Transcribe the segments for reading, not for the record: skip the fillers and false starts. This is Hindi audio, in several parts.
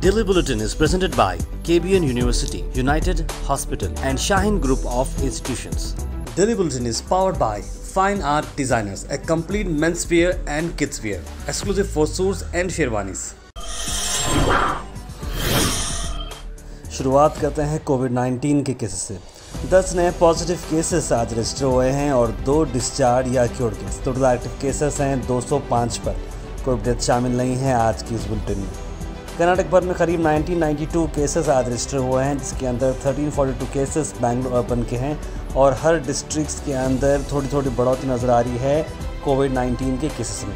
Daily Bulletin is presented by KBN University, United Hospital and Shaheen Group of Institutions. Daily Bulletin is powered by Fine Art Designers, a complete menswear and kidswear, exclusive for suits and sherwanis. शुरुआत करते हैं कोविड-19 के केसेस से। 10 नए पॉजिटिव केसेस आज रजिस्टर हुए हैं और 2 डिस्चार्ज या cured case. Total active cases हैं 205 पर। कोई डेथ शामिल नहीं है आज की इस बुलेटिन में। कर्नाटक भर में करीब 1992 केसेस आज रजिस्टर हुए हैं, जिसके अंदर 1342 केसेस बेंगलुरु अर्बन के हैं और हर डिस्ट्रिक्ट्स के अंदर थोड़ी थोड़ी बढ़ोतरी नज़र आ रही है कोविड-19 के केसेस में।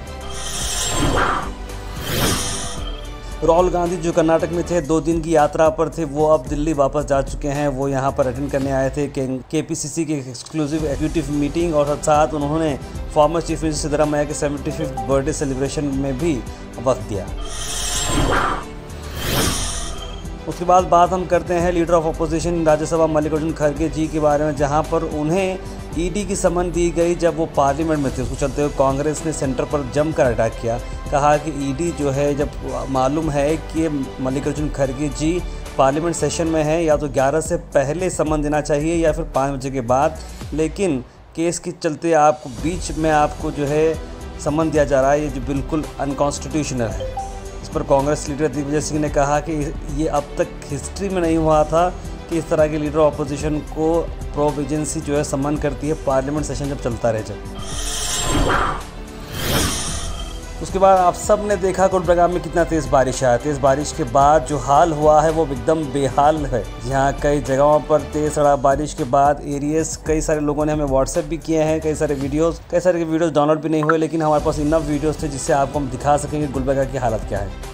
राहुल गांधी जो कर्नाटक में थे, 2 दिन की यात्रा पर थे, वो अब दिल्ली वापस जा चुके हैं। वो यहाँ पर अटेंड करने आए थे केपीसीसी की एक्सक्लूसिव एग्जीक्यूटिव मीटिंग और साथ उन्होंने फॉर्मर चीफ मिनिस्टर सिद्धरामैया के 75th बर्थडे सेलिब्रेशन में भी वक्त दिया। उसके बाद बात हम करते हैं leader of opposition Rajya Sabha Mallikarjun खड़गे जी के बारे में, जहां पर उन्हें ईडी की समन दी गई जब वो पार्लियामेंट में थे। उसको चलते हुए कांग्रेस ने सेंटर पर जमकर अटैक किया। कहा कि ईडी जो है, जब मालूम है कि मल्लिकार्जुन खड़गे जी पार्लियामेंट सेशन में है, या तो 11 से पहले समन देना चाहिए या फिर 5 बजे के बाद, लेकिन केस के चलते आपको बीच में आपको जो है समन दिया जा रहा है, ये जो बिल्कुल अनकॉन्स्टिट्यूशनल है। इस पर कांग्रेस लीडर दिग्विजय सिंह ने कहा कि ये अब तक हिस्ट्री में नहीं हुआ था कि इस तरह के लीडर ऑपोजिशन को प्रोब एजेंसी जो है सम्मान करती है पार्लियामेंट सेशन जब चलता रहे जब। उसके बाद आप सब ने देखा गुलबर्गा में कितना तेज़ बारिश आया। तेज़ बारिश के बाद जो हाल हुआ है वो एकदम बेहाल है। जहाँ कई जगहों पर तेज़ सड़ा बारिश के बाद एरियाज, कई सारे लोगों ने हमें व्हाट्सएप भी किए हैं, कई सारे वीडियोस डाउनलोड भी नहीं हुए, लेकिन हमारे पास इनफ वीडियोस थे जिससे आपको हम दिखा सकेंगे गुलबर्गा की हालत क्या है।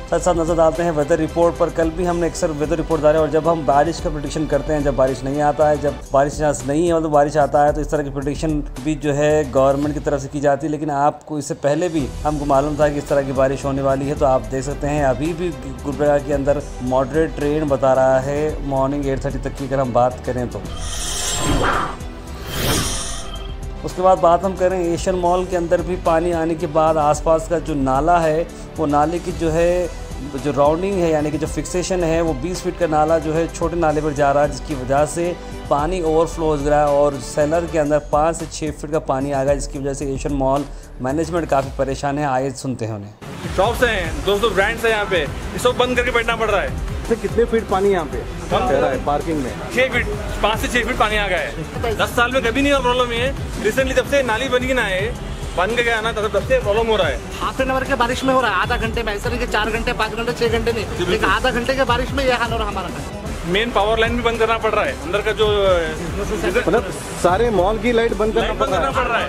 साथ साथ नज़र डालते हैं वेदर रिपोर्ट पर। कल भी हमने अक्सर वेदर रिपोर्ट डाले और जब हम बारिश का प्रेडिक्शन करते हैं, जब बारिश नहीं आता है, जब बारिश चांस नहीं है तो बारिश आता है, तो इस तरह की प्रेडिक्शन भी जो है गवर्नमेंट की तरफ से की जाती है। लेकिन आपको इससे पहले भी हमको मालूम था कि इस तरह की बारिश होने वाली है। तो आप देख सकते हैं अभी भी गुलबर्गा के अंदर मॉडरेट रेन बता रहा है मॉर्निंग 8:30 तक की अगर हम बात करें तो। उसके बाद बात हम करें एशियन मॉल के अंदर भी पानी आने के बाद आसपास का जो नाला है, वो नाले की जो राउंडिंग है, यानी कि जो फिक्सेशन है, वो 20 फीट का नाला जो है छोटे नाले पर जा रहा है, जिसकी वजह से पानी ओवरफ्लो हो रहा है और सेलर के अंदर 5 से 6 फीट का पानी आ गया, जिसकी वजह से एशियन मॉल मैनेजमेंट काफ़ी परेशान है। आइए सुनते हैं उन्हें। शॉप्स हैं, 200 ब्रांड्स हैं यहाँ पे, इसको बंद करके बैठना पड़ रहा है। कितने फीट पानी यहाँ पे कम रहा है पार्किंग में? 6 फीट, 5 से 6 फीट पानी आ गया है। 10 साल में कभी नहीं हुआ प्रॉब्लम ये। रिसेंटली जब से नाली बनी ना है, बन के गया ना, तब से प्रॉब्लम हो रहा है। हाफ एन आवर के बारिश में हो रहा है, आधा घंटे में। ऐसा नहीं कि 4 घंटे 5 घंटे 6 घंटे नहीं, लेकिन आधा घंटे के बारिश में यह हाल हो रहा हमारा। मेन पावर लाइन भी बंद करना पड़ रहा है, अंदर का जो मतलब सारे मॉल की लाइट बंद करना पड़ रहा है।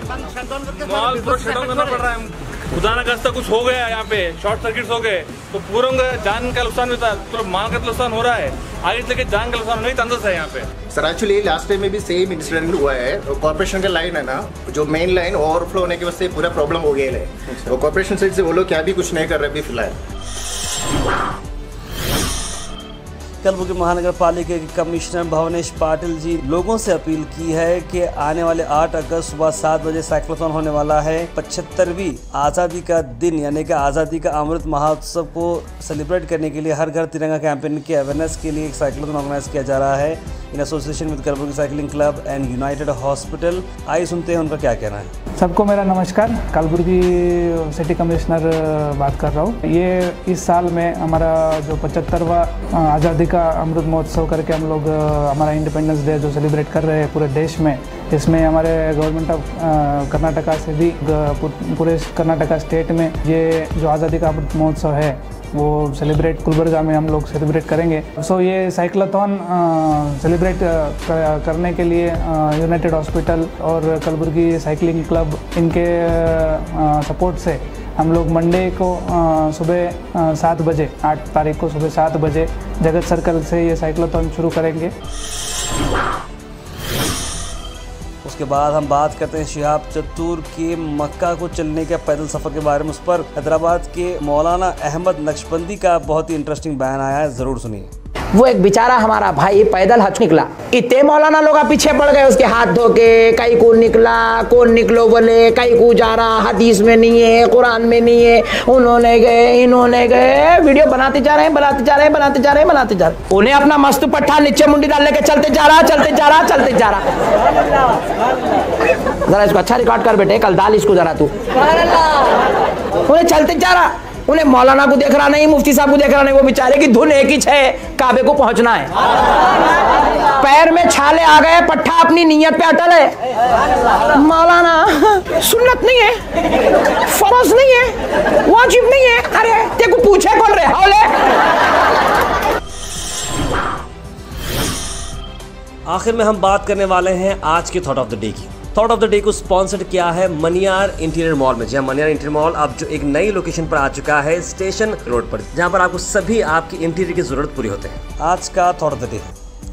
मॉल को शट डाउन करना पड़ रहा है। खुदा ना खास्ता कुछ हो गया यहाँ पे, शॉर्ट सर्किट हो गए तो पूरा जान का नुकसान होता है, तो माल का नुकसान हो रहा है, आगे चल के जान का नुकसान होने की चांसेस है यहाँ पे। सर एक्चुअली लास्ट टाइम में भी सेम इंसिडेंट हुआ है। कॉर्पोरेशन का लाइन है ना, जो मेन लाइन ओवरफ्लो होने की वजह से पूरा प्रॉब्लम हो गया है। तो कॉर्पोरेशन साइड से वो लोग क्या भी कुछ नहीं कर रहे अभी फिलहाल। कलबुर्गी महानगर पालिका के कमिश्नर भवनेश पाटिल जी लोगों से अपील की है कि आने वाले 8 अगस्त सुबह 7 बजे साइक्लोथॉन होने वाला है। 75वीं आज़ादी का दिन यानी कि आज़ादी का अमृत महोत्सव को सेलिब्रेट करने के लिए हर घर तिरंगा कैंपेन के अवेयरनेस के लिए एक साइक्लोथॉन ऑर्गेनाइज किया जा रहा है in association with Kalaburagi cycling club and United Hospital. आइए सुनते हैं उनका क्या कहना है। सबको मेरा नमस्कार, कलबुर्गी सिटी कमिश्नर बात कर रहा हूँ। ये इस साल में हमारा जो 75वां आज़ादी का अमृत महोत्सव करके हम लोग हमारा इंडिपेंडेंस डे जो सेलिब्रेट कर रहे हैं पूरे देश में, इसमें हमारे गवर्नमेंट ऑफ कर्नाटका से भी पूरे कर्नाटका स्टेट में ये जो आज़ादी का अमृत महोत्सव है वो सेलिब्रेट गुलबर्गा में हम लोग सेलिब्रेट करेंगे। सो ये साइक्लोथॉन सेलिब्रेट करने के लिए यूनाइटेड हॉस्पिटल और कलबुर्गी साइकिलिंग क्लब इनके सपोर्ट से हम लोग मंडे को सुबह 7 बजे 8 तारीख को सुबह 7 बजे जगत सर्कल से ये साइक्लोथॉन शुरू करेंगे। उसके बाद हम बात करते हैं शिहाब चतुर के मक्का को चलने के पैदल सफ़र के बारे में। उस पर हैदराबाद के मौलाना अहमद नक्शबंदी का बहुत ही इंटरेस्टिंग बयान आया है, ज़रूर सुनिए। वो एक बेचारा हमारा भाई पैदल हज निकला, इतने मौलाना लोग पीछे पड़ गए उसके हाथ धो के, कई को निकला, कौन निकलो बोले, कई को जा रहा, हदीस में नहीं है, कुरान में नहीं है, उन्होंने गए इन्होंने गए, वीडियो बनाते जा रहे हैं बनाते जा रहे हैं बनाते जा रहे हैं बनाते जा रहे हैं। उन्हें अपना मस्त पट्टा नीचे मुंडी डाल लेके चलते जा रहा चलते जा रहा चलते जा रहा। जरा इसको अच्छा रिकॉर्ड कर बेटे, कल डाल इसको जरा तू। उन्हें चलते जा रहा, उन्हें मौलाना को देख रहा नहीं, मुफ्ती साहब को देख रहा नहीं, वो बेचारे की धुन एक ही है, काबे को पहुंचना है। पैर में छाले आ गए, पट्टा अपनी नियत पे अटल है। मौलाना सुन्नत नहीं है, फर्ज नहीं है, वाजिब नहीं है, अरे तेरे को पूछे कौन रहे हौले। आखिर में हम बात करने वाले हैं आज के थॉट ऑफ द डे की। थॉट ऑफ द डे को स्पॉन्सर्ड किया है मनियार इंटीरियर मॉल में। जहाँ मनियार इंटीरियर मॉल अब जो एक नई लोकेशन पर आ चुका है स्टेशन रोड पर, जहाँ पर आपको सभी आपकी इंटीरियर की जरूरत पूरी होते हैं। आज का thought of the day,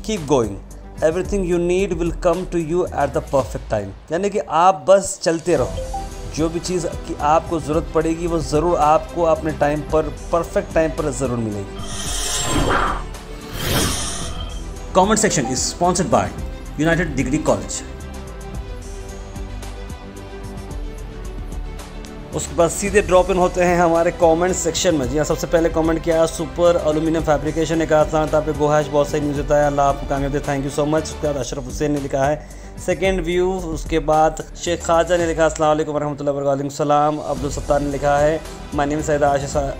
keep going, everything you need will come to you at the perfect time. यानी कि आप बस चलते रहो, जो भी चीज़ की आपको ज़रूरत पड़ेगी वो ज़रूर आपको अपने टाइम पर परफेक्ट टाइम पर ज़रूर मिलेगी। Comment section is sponsored by United degree college. उसके बाद सीधे ड्रॉप इन होते हैं हमारे कमेंट सेक्शन में। जी हाँ, सबसे पहले कमेंट किया है सुपर एल्यूमिनियम फैब्रिकेशन ने कहा था पे गोहाश बहुत सही न्यूज़ देता है, अल्लाह आपको कामयाब दे, थैंक यू सो मच। उसके बाद अशरफ हुसैन ने लिखा है सेकेंड व्यू। उसके बाद शेख खाजा ने लिखा अस्सलाम वालेकुम रहमतुल्लाहि व बरकातहू। अब्दुल सत्तार ने लिखा है my name is Syeda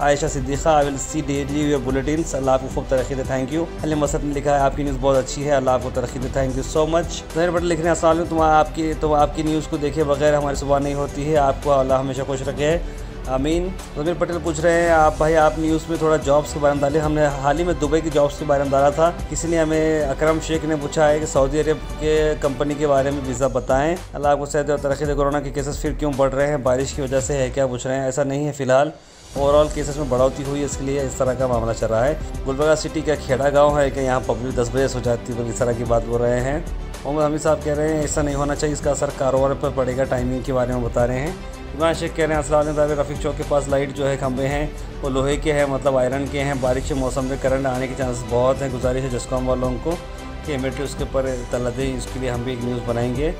Ayesha Siddiqa, I will see daily your bulletins, Allah आपको खूब तरक्की दे, थैंक यू। हलीम मसद ने लिखा है आपकी न्यूज़ बहुत अच्छी है, अल्लाह आपको तरक्की दे, thank you so much. Zaheer Bhatt लिख रहे हैं अस्सलाम वालेकुम, आपकी न्यूज़ को देखे बगैर हमारी सुबह नहीं होती है, आपको अल्लाह हमेशा खुश रखे, आमीन। ज़मीर पटेल पूछ रहे हैं आप भाई आप न्यूज़ में थोड़ा जॉब्स के बारे में डालें। हमने हाल ही में दुबई की जॉब्स के बारे में डाला था, किसी ने हमें अकरम शेख ने पूछा है कि सऊदी अरब के कंपनी के बारे में वीज़ा बताएं, अल्लाह आपको सेहत और तरक्की दे। कोरोना के केसेस फिर क्यों बढ़ रहे हैं, बारिश की वजह से है क्या, पूछ रहे हैं। ऐसा नहीं है, फ़िलहाल ओवरऑल केसेस में बढ़ोतरी हुई है, इसके लिए इस तरह का मामला चल रहा है। गुलबर्गा सिटी का खेड़ा गाँव है कि यहाँ पब्लिक 10 बजे सो जाती है, इस तरह की बात बोल रहे हैं। मोहम्मद हमीद साहब कह रहे हैं ऐसा नहीं होना चाहिए, इसका असर कारोबार पर पड़ेगा, टाइमिंग के बारे में बता रहे हैं। इमरान शेख कह रहे हैं अस्सलाम वालेकुम, रफ़ीक चौक के पास लाइट जो है खंबे हैं वो लोहे के हैं, मतलब आयरन के हैं, बारिश के मौसम में करंट आने के चांसेस बहुत हैं। गुजारिश है जस्कॉम वालों को कि इमीडिएटली उसके ऊपर तला दें, इसके लिए हम भी एक न्यूज़ बनाएंगे।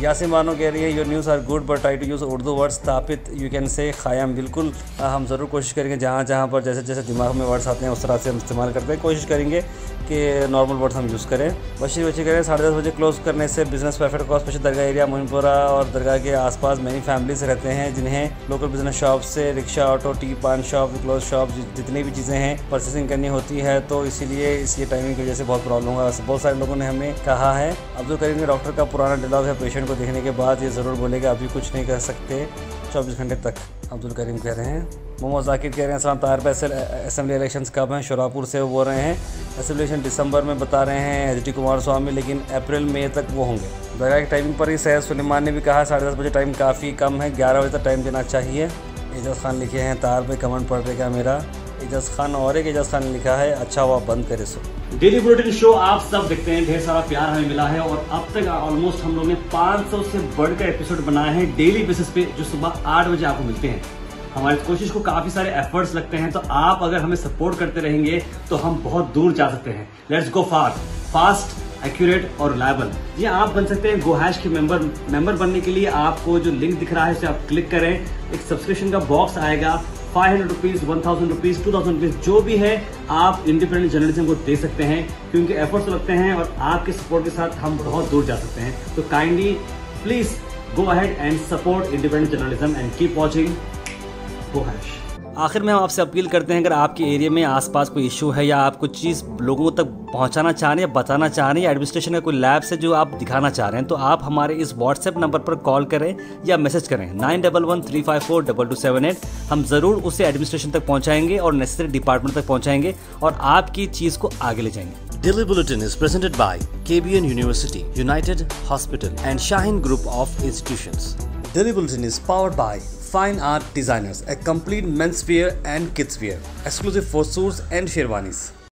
यासिन बानो कह रही है your news are good but try to use Urdu words, स्थापित यू कैन से ख़ायम। बिल्कुल हम ज़रूर कोशिश करेंगे जहाँ जहाँ पर जैसे जैसे दिमाग में वर्ड्स आते हैं उस तरह से हम इस्तेमाल करते हैं, कोशिश करेंगे कि नॉर्मल वर्ड्स हम यूज़ करें। बशीर कह रहे हैं 10:30 बजे क्लोज़ करने से बिज़नेस परफेक्ट कॉस्ट, स्पेशल दरगाह एरिया मोहिमपुरा और दरगाह के आसपास मेनी फैमिलीज रहते हैं जिन्हें लोकल बिजनेस शॉप से रिक्शा, ऑटो, टी, पान शॉप, क्लोज शॉप, जितनी भी चीज़ें हैं परचेसिंग करनी होती है, तो इसीलिए ये टाइमिंग की वजह से बहुत प्रॉब्लम होगा। बहुत सारे लोगों ने हमें कहा है। अब्दुल करीम ने डॉक्टर का पुराना डायलॉग है, पेशेंट को देखने के बाद ये ज़रूर बोलेगा अभी कुछ नहीं कर सकते 24 घंटे तक, अब्दुल करीम कह रहे हैं। मोहम्मद जाकिर कह रहे हैं सलाम तार पे असेंबली इलेक्शंस कब हैं, शुरापुर से वो बोल रहे हैं असेंबली इलेक्शन दिसंबर में बता रहे हैं HD कुमार स्वामी, लेकिन अप्रैल मई तक वो होंगे। दरगाह की टाइमिंग पर ही सैयद सुलेमान ने भी कहा 10:30 बजे टाइम काफ़ी कम है, 11 बजे तक टाइम देना चाहिए। एजाज खान लिखे हैं तार पे कमेंट पढ़ देगा मेरा एजाज खान, और एक एजाज खान ने लिखा है अच्छा हुआ बंद करे सो। डेली बुलेटिन शो आप सब देखते हैं, ढेर सारा प्यार हमें मिला है और अब तक ऑलमोस्ट हम लोग ने 500 से बढ़कर एपिसोड बनाए हैं डेली बेसिस पे, जो सुबह 8 बजे आपको मिलते हैं। हमारी कोशिश को काफी सारे एफर्ट्स लगते हैं, तो आप अगर हमें सपोर्ट करते रहेंगे तो हम बहुत दूर जा सकते हैं। लेट्स गो फास्ट, एक्यूरेट और रिलायबल। ये आप बन सकते हैं गोहैश के मेंबर बनने के लिए आपको जो लिंक दिख रहा है उसे आप क्लिक करें, एक सब्सक्रिप्शन का बॉक्स आएगा, 500 रुपीज, 1000 रुपीज, 2000 रुपीज, जो भी है आप इंडिपेंडेंट जर्नलिज्म को दे सकते हैं, क्योंकि एफर्ट्स लगते हैं और आपके सपोर्ट के साथ हम बहुत दूर जा सकते हैं। तो kindly please go ahead and support independent journalism and keep watching GoHash. आखिर में हम आपसे अपील करते हैं, अगर आपके एरिया में आसपास कोई इशू है या आप कुछ चीज़ लोगों तक पहुंचाना चाह रहे हैं या बताना चाह रहे हैं या एडमिनिस्ट्रेशन का कोई लैब से जो आप दिखाना चाह रहे हैं, तो आप हमारे इस व्हाट्सएप नंबर पर कॉल करें या मैसेज करें 9113542278। हम ज़रूर उसे एडमिनिस्ट्रेशन तक पहुँचाएंगे और नेसेसरी डिपार्टमेंट तक पहुँचाएंगे और आपकी चीज़ को आगे ले जाएंगे। Daily Bulletin is presented by KBN University, United Hospital and Shaheen Group of Institutions. Daily Bulletin is powered by Fine Art Designers, a complete men's wear and kids wear, exclusive for suits and sherwanis.